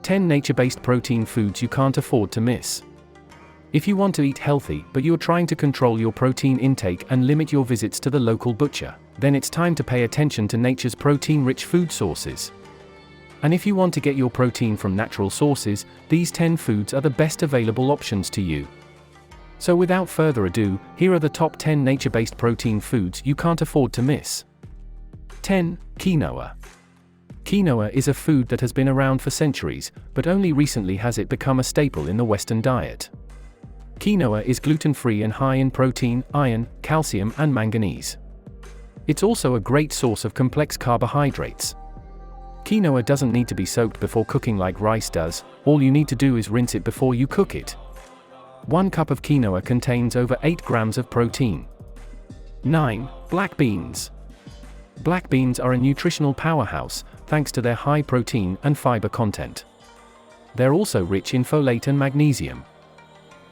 10 nature-based protein foods you can't afford to miss. If you want to eat healthy but you're trying to control your protein intake and limit your visits to the local butcher, then it's time to pay attention to nature's protein-rich food sources. And if you want to get your protein from natural sources, these 10 foods are the best available options to you. So without further ado, here are the top 10 nature-based protein foods you can't afford to miss. 10. Quinoa. Quinoa is a food that has been around for centuries, but only recently has it become a staple in the Western diet. Quinoa is gluten-free and high in protein, iron, calcium and manganese. It's also a great source of complex carbohydrates. Quinoa doesn't need to be soaked before cooking like rice does, all you need to do is rinse it before you cook it. 1 cup of quinoa contains over 8 grams of protein. 9. Black beans. Black beans are a nutritional powerhouse, thanks to their high protein and fiber content. They're also rich in folate and magnesium.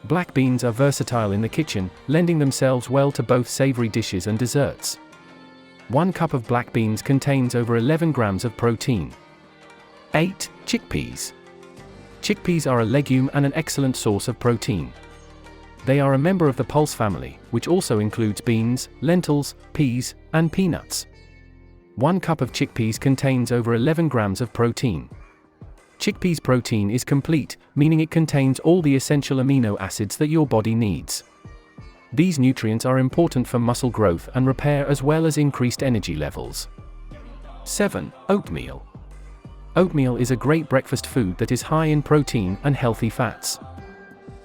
Black beans are versatile in the kitchen, lending themselves well to both savory dishes and desserts. 1 cup of black beans contains over 11 grams of protein. 8. Chickpeas. Chickpeas are a legume and an excellent source of protein. They are a member of the pulse family, which also includes beans, lentils, peas, and peanuts. 1 cup of chickpeas contains over 11 grams of protein. Chickpeas protein is complete, meaning it contains all the essential amino acids that your body needs. These nutrients are important for muscle growth and repair as well as increased energy levels. 7. Oatmeal. Oatmeal is a great breakfast food that is high in protein and healthy fats.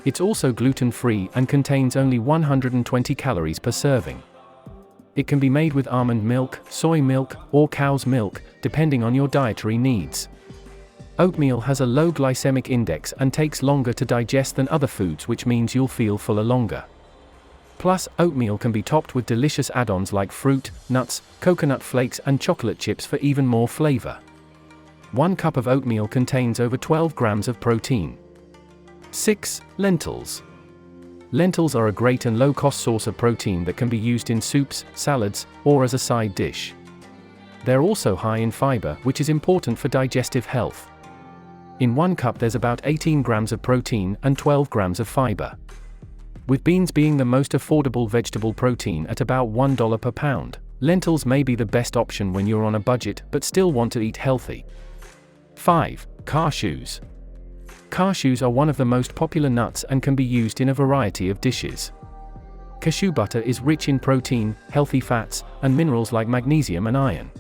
It's also gluten-free and contains only 120 calories per serving. It can be made with almond milk, soy milk, or cow's milk, depending on your dietary needs. Oatmeal has a low glycemic index and takes longer to digest than other foods, which means you'll feel fuller longer. Plus, oatmeal can be topped with delicious add-ons like fruit, nuts, coconut flakes and chocolate chips for even more flavor. 1 cup of oatmeal contains over 12 grams of protein. 6. Lentils. Lentils are a great and low-cost source of protein that can be used in soups, salads, or as a side dish. They're also high in fiber, which is important for digestive health. In 1 cup there's about 18 grams of protein and 12 grams of fiber. With beans being the most affordable vegetable protein at about $1 per pound, lentils may be the best option when you're on a budget but still want to eat healthy. 5. Cashews. Cashews are one of the most popular nuts and can be used in a variety of dishes. Cashew butter is rich in protein, healthy fats, and minerals like magnesium and iron.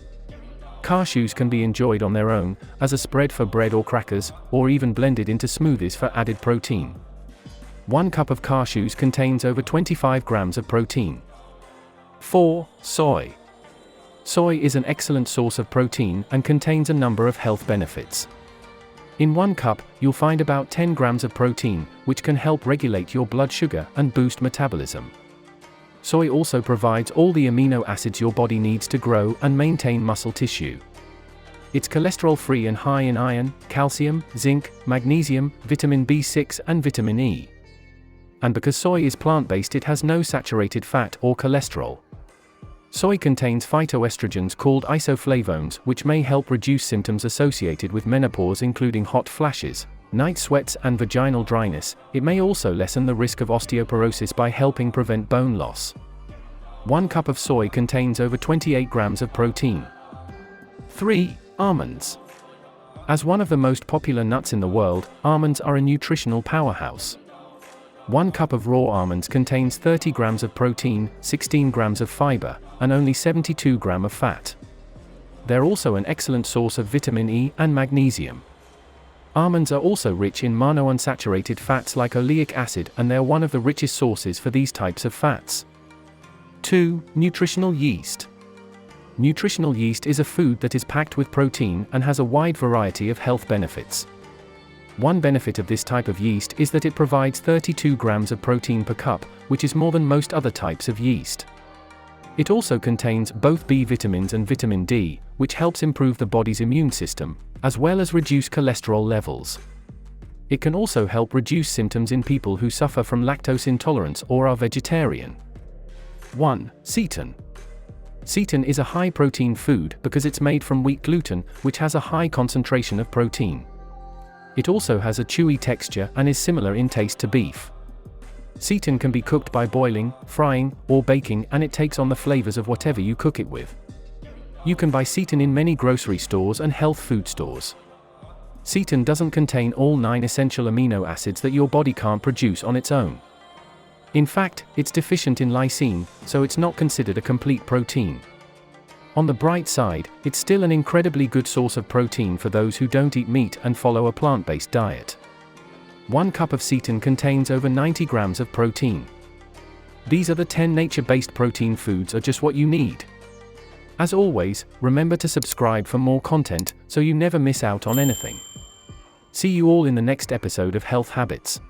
Cashews can be enjoyed on their own, as a spread for bread or crackers, or even blended into smoothies for added protein. 1 cup of cashews contains over 25 grams of protein. 4. Soy. Soy is an excellent source of protein and contains a number of health benefits. In 1 cup, you'll find about 10 grams of protein, which can help regulate your blood sugar and boost metabolism. Soy also provides all the amino acids your body needs to grow and maintain muscle tissue. It's cholesterol-free and high in iron, calcium, zinc, magnesium, vitamin B6 and vitamin E. And because soy is plant-based, it has no saturated fat or cholesterol. Soy contains phytoestrogens called isoflavones, which may help reduce symptoms associated with menopause, including hot flashes, night sweats and vaginal dryness. It may also lessen the risk of osteoporosis by helping prevent bone loss. 1 cup of soy contains over 28 grams of protein. 3. Almonds. As one of the most popular nuts in the world, almonds are a nutritional powerhouse. 1 cup of raw almonds contains 30 grams of protein, 16 grams of fiber, and only 72 grams of fat. They're also an excellent source of vitamin E and magnesium. Almonds are also rich in monounsaturated fats like oleic acid, and they're one of the richest sources for these types of fats. 2. Nutritional yeast. Nutritional yeast is a food that is packed with protein and has a wide variety of health benefits. One benefit of this type of yeast is that it provides 32 grams of protein per cup, which is more than most other types of yeast. It also contains both B vitamins and vitamin D, which helps improve the body's immune system, as well as reduce cholesterol levels. It can also help reduce symptoms in people who suffer from lactose intolerance or are vegetarian. 1. Seitan. Seitan is a high-protein food because it's made from wheat gluten, which has a high concentration of protein. It also has a chewy texture and is similar in taste to beef. Seitan can be cooked by boiling, frying, or baking, and it takes on the flavors of whatever you cook it with. You can buy Seitan in many grocery stores and health food stores. Seitan doesn't contain all 9 essential amino acids that your body can't produce on its own. In fact, it's deficient in lysine, so it's not considered a complete protein. On the bright side, it's still an incredibly good source of protein for those who don't eat meat and follow a plant-based diet. 1 cup of Seitan contains over 90 grams of protein. These are the 10 nature-based protein foods are just what you need. As always, remember to subscribe for more content, so you never miss out on anything. See you all in the next episode of Health Habits.